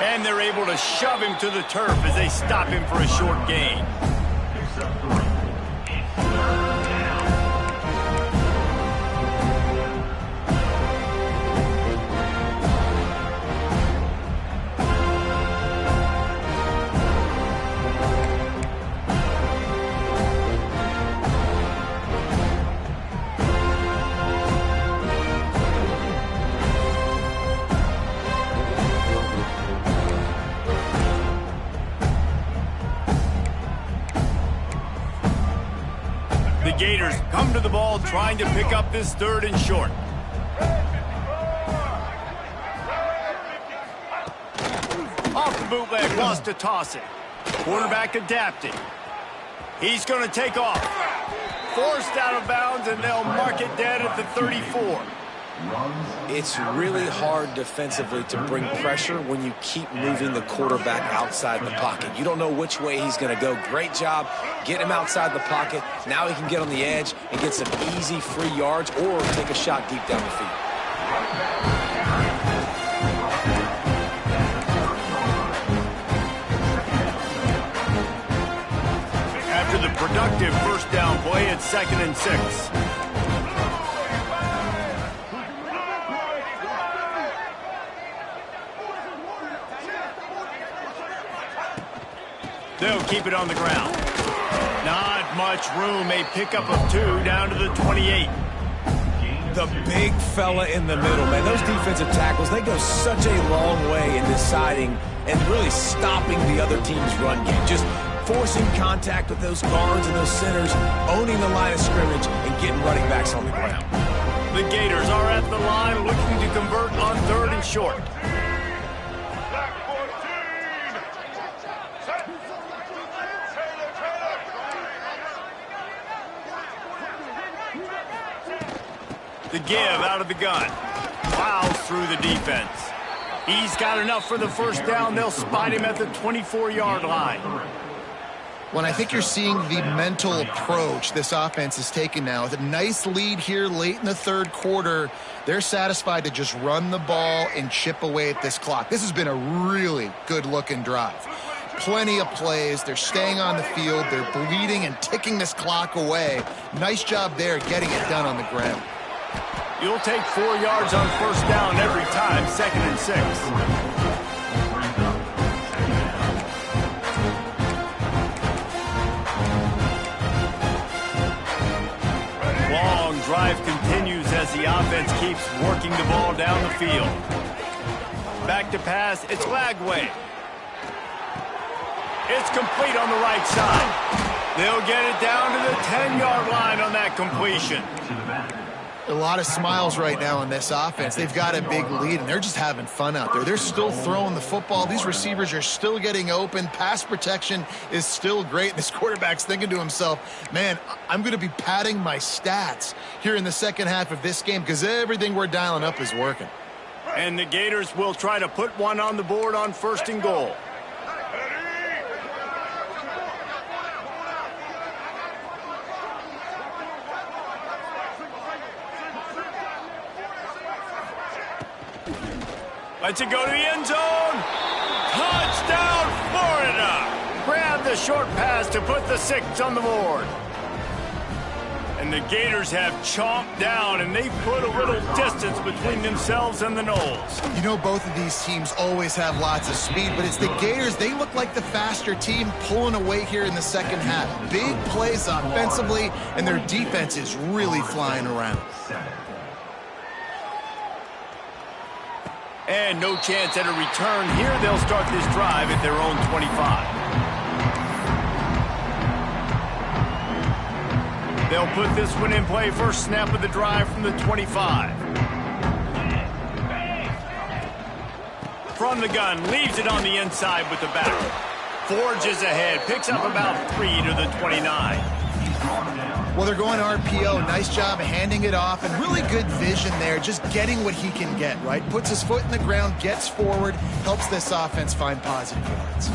And they're able to shove him to the turf as they stop him for a short gain. Gators come to the ball trying to pick up this 3rd and short. Off the bootleg, wants to toss it. Quarterback adapting. He's going to take off. Forced out of bounds, and they'll mark it dead at the 34. It's really hard defensively to bring pressure when you keep moving the quarterback outside the pocket. You don't know which way he's going to go. Great job getting him outside the pocket. Now he can get on the edge and get some easy free yards or take a shot deep down the field. After the productive first down play, it's 2nd and 6. They'll keep it on the ground. Not much room. A pickup of 2 down to the 28. The big fella in the middle, man. Those defensive tackles, they go such a long way in deciding and really stopping the other team's run game. Just forcing contact with those guards and those centers, owning the line of scrimmage, and getting running backs on the ground. The Gators are at the line looking to convert on 3rd and short. The give out of the gun. Plows through the defense. He's got enough for the first down. They'll spot him at the 24-yard line. Well, I think you're seeing the mental approach this offense is taking now. With a nice lead here late in the 3rd quarter, they're satisfied to just run the ball and chip away at this clock. This has been a really good-looking drive. Plenty of plays. They're staying on the field. They're bleeding and ticking this clock away. Nice job there getting it done on the ground. You'll take 4 yards on first down every time, 2nd and 6. Long drive continues as the offense keeps working the ball down the field. Back to pass, it's Lagway. It's complete on the right side. They'll get it down to the 10-yard line on that completion. A lot of smiles right now on this offense. They've got a big lead, and they're just having fun out there. They're still throwing the football. These receivers are still getting open. Pass protection is still great. This quarterback's thinking to himself, man, I'm going to be padding my stats here in the second half of this game because everything we're dialing up is working. And the Gators will try to put one on the board on 1st and goal. Let's it go to the end zone. Touchdown, Florida. Grab the short pass to put the 6 on the board. And the Gators have chomped down, and they've put a little distance between themselves and the Noles. You know, both of these teams always have lots of speed, but it's the Gators. They look like the faster team pulling away here in the second half. Big plays offensively, and their defense is really flying around. And no chance at a return here. They'll start this drive at their own 25. They'll put this one in play. First snap of the drive from the 25. From the gun, leaves it on the inside with the back. Forges ahead, picks up about 3 to the 29. Well, they're going RPO. Nice job handing it off, and really good vision there, just getting what he can get, right? Puts his foot in the ground, gets forward, helps this offense find positive yards.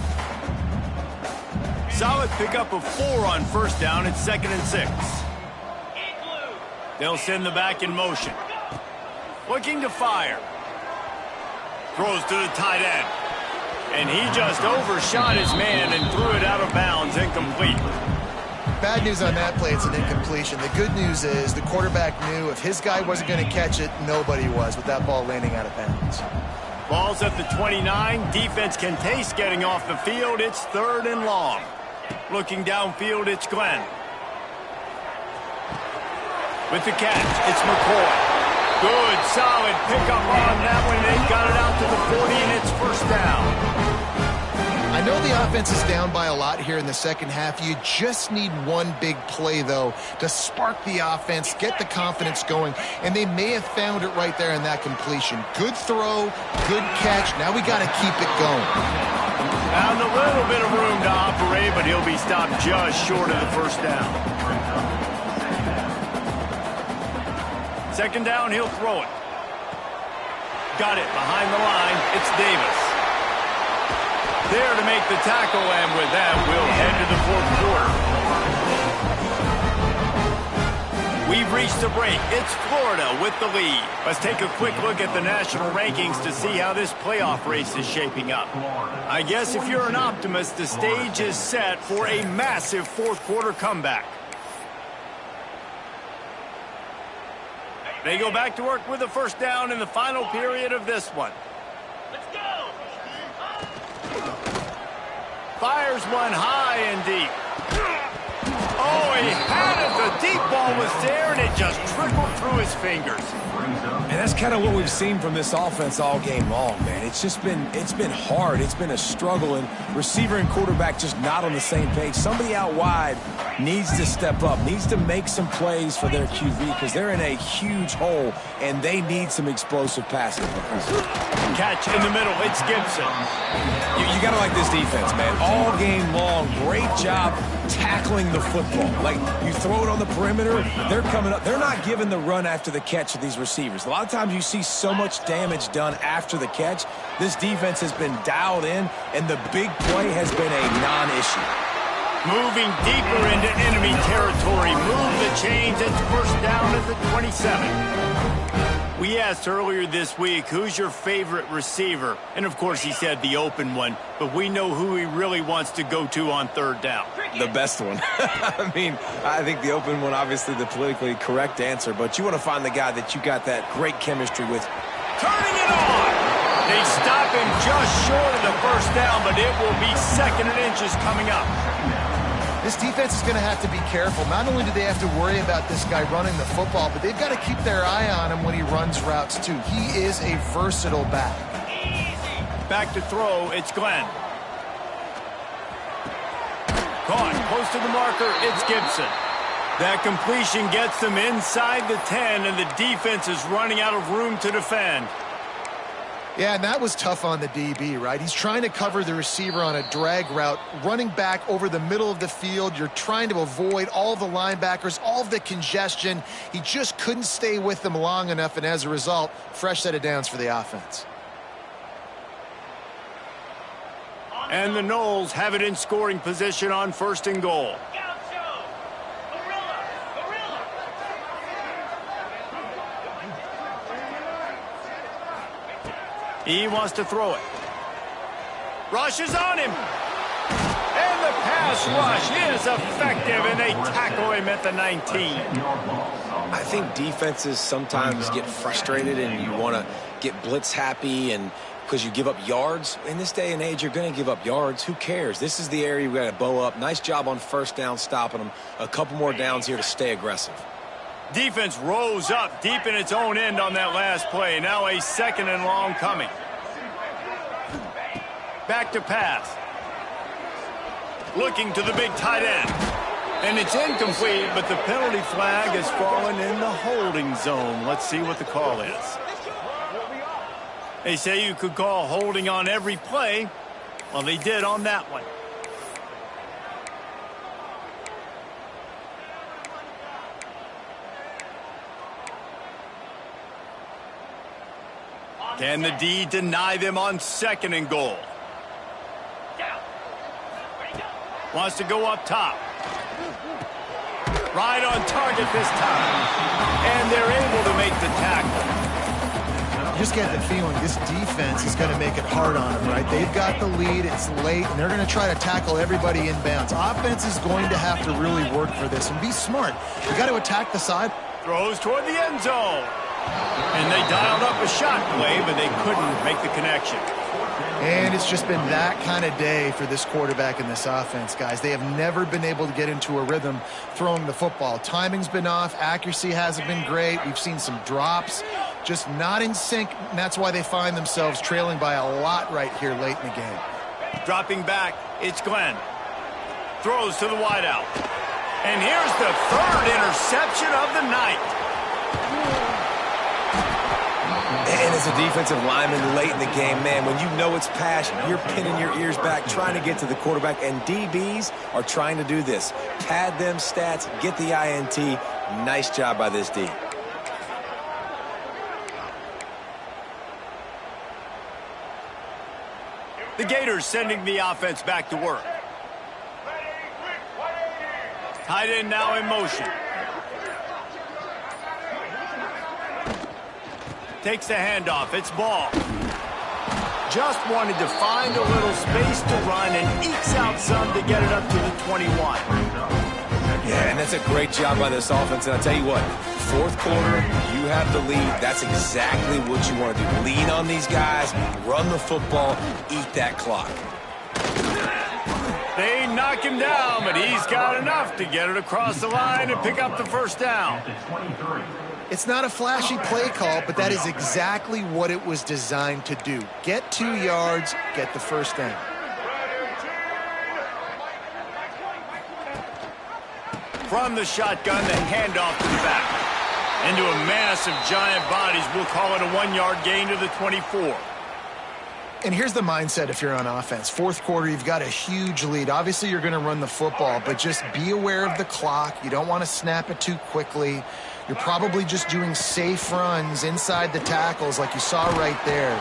Solid pickup of 4 on first down. It's 2nd and 6. They'll send the back in motion. Looking to fire. Throws to the tight end. And he just overshot his man and threw it out of bounds, incomplete. Bad news on that play, it's an incompletion. The good news is the quarterback knew if his guy wasn't going to catch it, nobody was with that ball landing out of bounds. Ball's at the 29. Defense can taste getting off the field. It's 3rd and long. Looking downfield, it's Glenn. With the catch, it's McCoy. Good, solid pickup on that one. They got it out to the 40, and it's first down. I know the offense is down by a lot here in the second half. You just need one big play, though, to spark the offense, get the confidence going, and they may have found it right there in that completion. Good throw, good catch. Now we got to keep it going. Found a little bit of room to operate, but he'll be stopped just short of the first down. 2nd down, he'll throw it. Got it behind the line. It's Davis. There to make the tackle, and with that, we'll head to the 4th quarter. We've reached a break. It's Florida with the lead. Let's take a quick look at the national rankings to see how this playoff race is shaping up. I guess if you're an optimist, the stage is set for a massive 4th quarter comeback. They go back to work with the first down in the final period of this one. Fires one high and deep. Oh, he had it. The deep ball was there, and it just trickled through his fingers. And that's kind of what we've seen from this offense all game long, man. It's been hard. It's been a struggle, and receiver and quarterback just not on the same page. Somebody out wide needs to step up, needs to make some plays for their QB because they're in a huge hole, and they need some explosive passing plays. Catch in the middle. It's Gibson. You got to like this defense, man. All game long, great job tackling the football. Like, you throw it on the perimeter, they're coming up. They're not giving the run after the catch to these receivers. A lot of times you see so much damage done after the catch. This defense has been dialed in, and the big play has been a non-issue. Moving deeper into enemy territory. Move the chains. It's first down at the 27. We asked earlier this week, who's your favorite receiver? And, of course, he said the open one. But we know who he really wants to go to on third down. The best one. I mean, I think the open one, obviously the politically correct answer. But you want to find the guy that you got that great chemistry with. Turning it on. They stop him just short of the first down, but it will be second and inches coming up. This defense is going to have to be careful. Not only do they have to worry about this guy running the football, but they've got to keep their eye on him when he runs routes, too. He is a versatile back. Back to throw, it's Glenn. Caught, close to the marker, it's Gibson. That completion gets them inside the 10, and the defense is running out of room to defend. Yeah, and that was tough on the DB, right? He's trying to cover the receiver on a drag route, running back over the middle of the field. You're trying to avoid all the linebackers, all of the congestion. He just couldn't stay with them long enough, and as a result, fresh set of downs for the offense. And the Noles have it in scoring position on first and goal. He wants to throw it. Rush is on him. And the pass rush is effective, and they tackle him at the 19. I think defenses sometimes get frustrated and you want to get blitz happy and because you give up yards. In this day and age, you're going to give up yards. Who cares? This is the area we got to bow up. Nice job on first down stopping them. A couple more downs here to stay aggressive. Defense rose up deep in its own end on that last play. Now a second and long coming. Back to pass. Looking to the big tight end. And it's incomplete, but the penalty flag has fallen in the holding zone. Let's see what the call is. They say you could call holding on every play. Well, they did on that one. Can the D deny them on second and goal? Wants to go up top. Right on target this time. And they're able to make the tackle. You just get the feeling this defense is going to make it hard on them, right? They've got the lead, it's late, and they're going to try to tackle everybody inbounds. Offense is going to have to really work for this and be smart. You got to attack the side. Throws toward the end zone. And they dialed up a shot play, but they couldn't make the connection. And it's just been that kind of day for this quarterback and this offense, guys. They have never been able to get into a rhythm throwing the football. Timing's been off. Accuracy hasn't been great. We've seen some drops. Just not in sync, and that's why they find themselves trailing by a lot right here late in the game. Dropping back, it's Glenn. Throws to the wideout. And here's the third interception of the night. And as a defensive lineman late in the game, man, when you know it's pass, you're pinning your ears back, trying to get to the quarterback, and DBs are trying to do this. Pad them stats, get the INT. Nice job by this D. The Gators sending the offense back to work. Tight end now in motion. Takes the handoff. It's Ball. Just wanted to find a little space to run and ekes out some to get it up to the 21. Yeah, and that's a great job by this offense. And I'll tell you what, fourth quarter, you have the lead. That's exactly what you want to do. Lean on these guys, run the football, eat that clock. They knock him down, but he's got enough to get it across the line and pick up the first down. It's not a flashy play call, but that is exactly what it was designed to do. Get 2 yards, get the first down. From the shotgun, the handoff to the back. Into a mass of giant bodies. We'll call it a 1-yard gain to the 24. And here's the mindset if you're on offense. Fourth quarter, you've got a huge lead. Obviously, you're going to run the football, but just be aware of the clock. You don't want to snap it too quickly. You're probably just doing safe runs inside the tackles like you saw right there.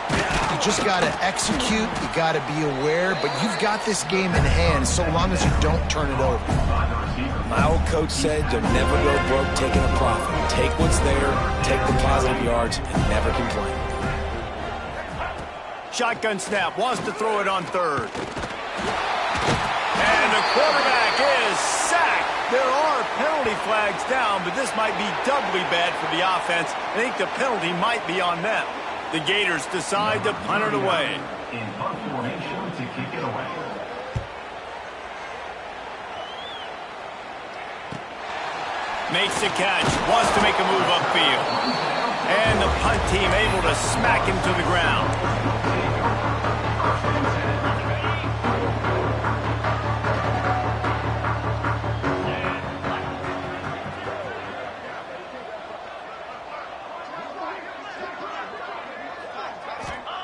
You just got to execute. You got to be aware, but you've got this game in hand so long as you don't turn it over. My old coach said you'll never go broke taking a profit. Take what's there, take the positive yards, and never complain. Shotgun snap, wants to throw it on third. And the quarterback is sacked. There are penalty flags down, but this might be doubly bad for the offense. I think the penalty might be on them. The Gators decide to punt it away. In punt formation to kick it away. Makes the catch, wants to make a move upfield. And the punt team able to smack him to the ground.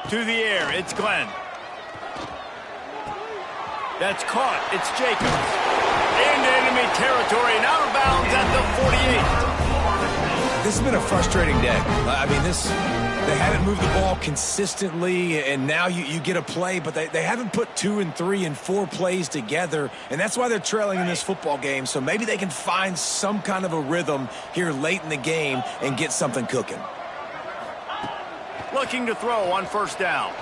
To the air, it's Glenn. That's caught, it's Jacobs. Into enemy territory and out of bounds at the 48. This has been a frustrating day. I mean, they haven't moved the ball consistently, and now you get a play, but they haven't put 2 and 3 and 4 plays together, and that's why they're trailing in this football game. So maybe they can find some kind of a rhythm here late in the game and get something cooking. Looking to throw on first down.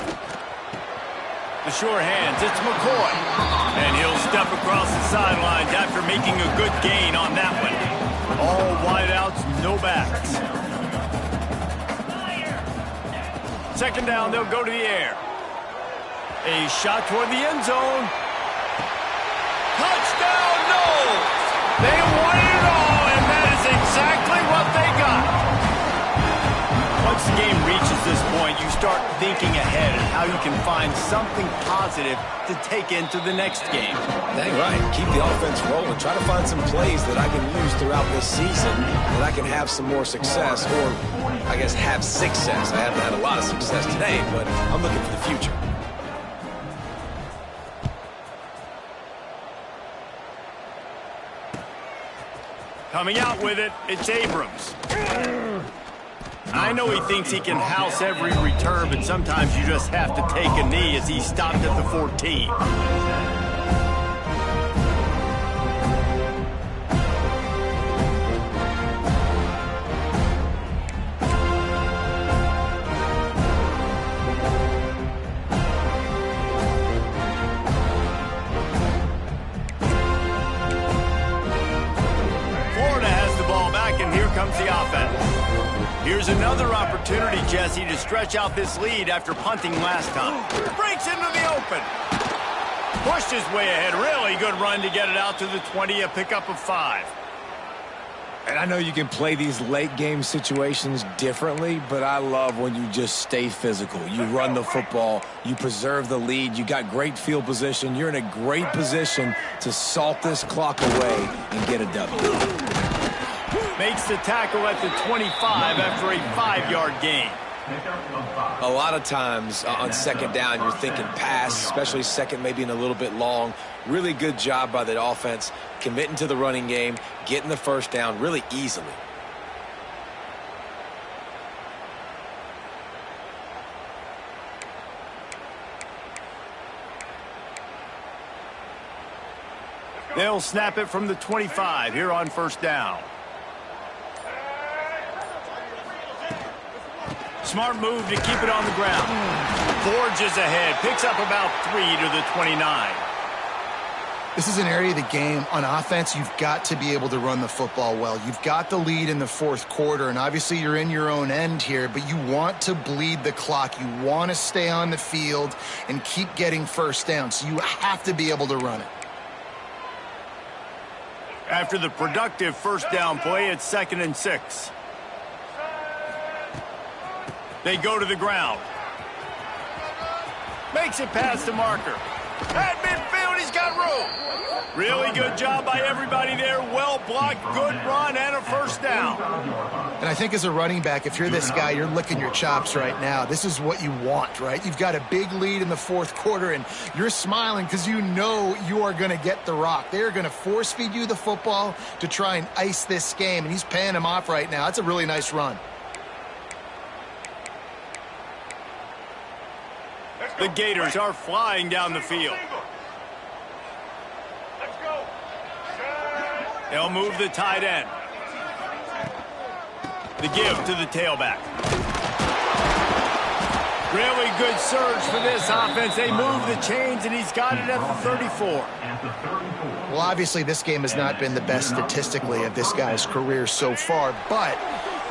The sure hands, it's McCoy. And he'll step across the sidelines after making a good gain on that one. All wideouts, no backs. Second down, they'll go to the air. A shot toward the end zone. Touchdown, no! They wanted it all, and that is exactly what they got. Once the game reaches this point, you start thinking ahead of how you can find something positive to take into the next game. Dang right. Keep the offense rolling. Try to find some plays that I can use throughout this season that I can have some more success, or I guess have success. I haven't had a lot of success today, but I'm looking for the future. Coming out with it, it's Abrams. I know he thinks he can house every return, but sometimes you just have to take a knee as he stopped at the 14. Florida has the ball back, and here comes the offense. Here's another opportunity, Jesse, to stretch out this lead after punting last time. Breaks into the open. Pushed his way ahead. Really good run to get it out to the 20, a pickup of 5. And I know you can play these late game situations differently, but I love when you just stay physical. You run the football, you preserve the lead, you got great field position. You're in a great position to salt this clock away and get a W. Makes the tackle at the 25 after a 5-yard gain. A lot of times on second down, you're thinking pass, especially second maybe in a little bit long. Really good job by the offense, committing to the running game, getting the first down really easily. They'll snap it from the 25 here on first down. Smart move to keep it on the ground. Forges ahead, picks up about 3 to the 29. This is an area of the game on offense you've got to be able to run the football well. You've got the lead in the fourth quarter, and obviously you're in your own end here, but you want to bleed the clock. You want to stay on the field and keep getting first down, so you have to be able to run it. After the productive first down play, it's 2nd and 6. They go to the ground. Makes it past the marker. At midfield, he's got room. Really good job by everybody there. Well blocked, good run, and a first down. And I think as a running back, if you're this guy, you're licking your chops right now. This is what you want, right? You've got a big lead in the fourth quarter, and you're smiling because you know you are going to get the rock. They're going to force feed you the football to try and ice this game, and he's paying him off right now. That's a really nice run. The Gators are flying down the field. They'll move the tight end. The give to the tailback. Really good surge for this offense. They move the chains, and he's got it at the 34. Well, obviously, this game has not been the best statistically of this guy's career so far, but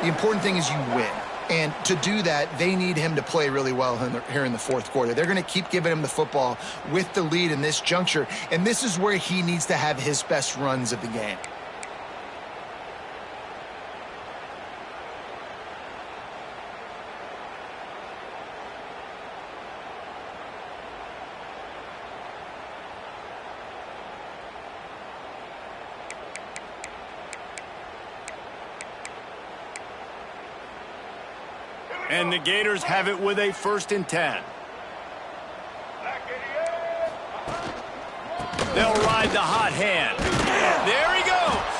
the important thing is you win. And to do that, they need him to play really well here in the fourth quarter. They're going to keep giving him the football with the lead in this juncture, and this is where he needs to have his best runs of the game. And the Gators have it with a 1st and 10. They'll ride the hot hand. There he goes.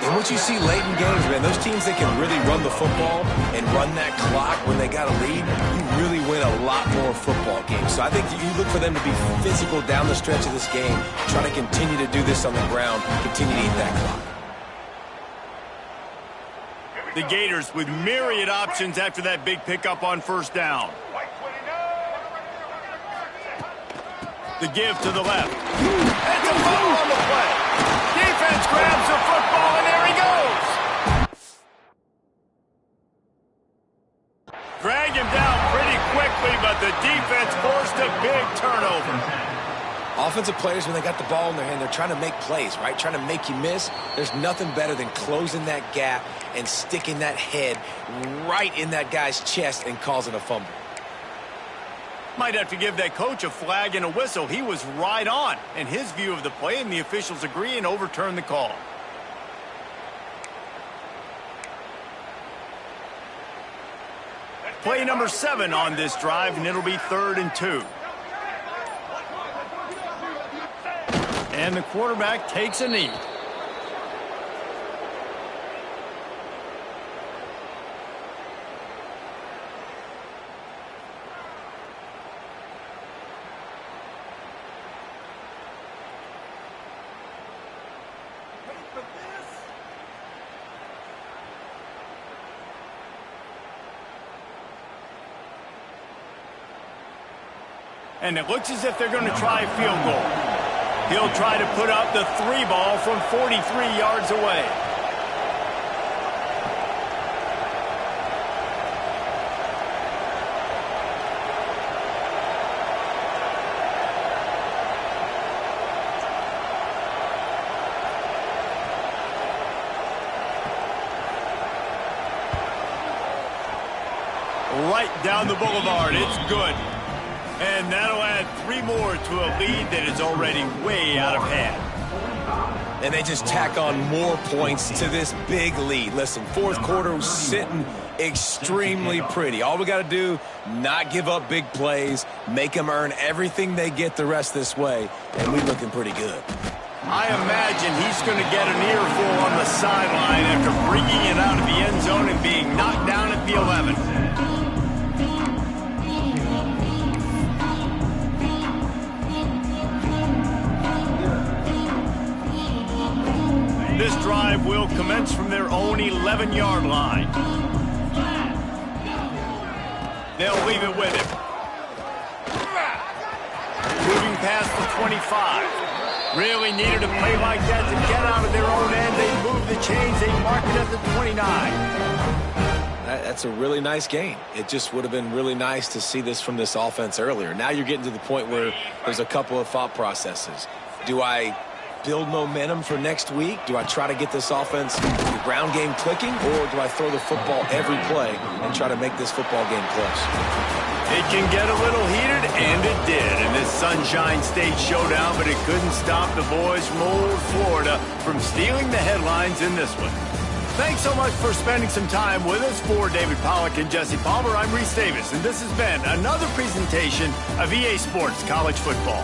And what you see late in games, man, those teams that can really run the football and run that clock when they got a lead, you really win a lot more football games. So I think you look for them to be physical down the stretch of this game, trying to continue to do this on the ground, continue to eat that clock. The Gators with myriad options after that big pickup on first down. The give to the left. It's a fumble on the play. Defense grabs the football, and there he goes. Drag him down pretty quickly, but the defense forced a big turnover. Offensive players, when they got the ball in their hand, they're trying to make plays, right? Trying to make you miss. There's nothing better than closing that gap and sticking that head right in that guy's chest and causing a fumble. Might have to give that coach a flag and a whistle. He was right on in his view of the play, and the officials agree and overturn the call. Play number 7 on this drive, and it'll be 3rd and 2. And the quarterback takes a knee. And it looks as if they're going to try a field goal. He'll try to put up the 3 ball from 43 yards away. Right down the boulevard. It's good. And that'll add 3 more to a lead that is already way out of hand. And they just tack on more points to this big lead. Listen, fourth quarter was sitting extremely pretty. All we got to do, not give up big plays, make them earn everything they get the rest this way, and we're looking pretty good. I imagine he's going to get an earful on the sideline after bringing it out of the end zone and being knocked down at the 11. This drive will commence from their own 11-yard line. They'll leave it with him. Moving past the 25. Really needed a play like that to get out of their own end. They move the chains. They mark it at the 29. That's a really nice game. It just would have been really nice to see this from this offense earlier. Now you're getting to the point where there's a couple of thought processes. Do I build momentum for next week? Do I try to get this offense, the ground game clicking, or do I throw the football every play and try to make this football game close? It can get a little heated, and it did in this Sunshine State showdown, but it couldn't stop the boys from old Florida from stealing the headlines in this one. Thanks so much for spending some time with us. For David Pollack and Jesse Palmer, I'm Reese Davis, and this has been another presentation of EA Sports College Football.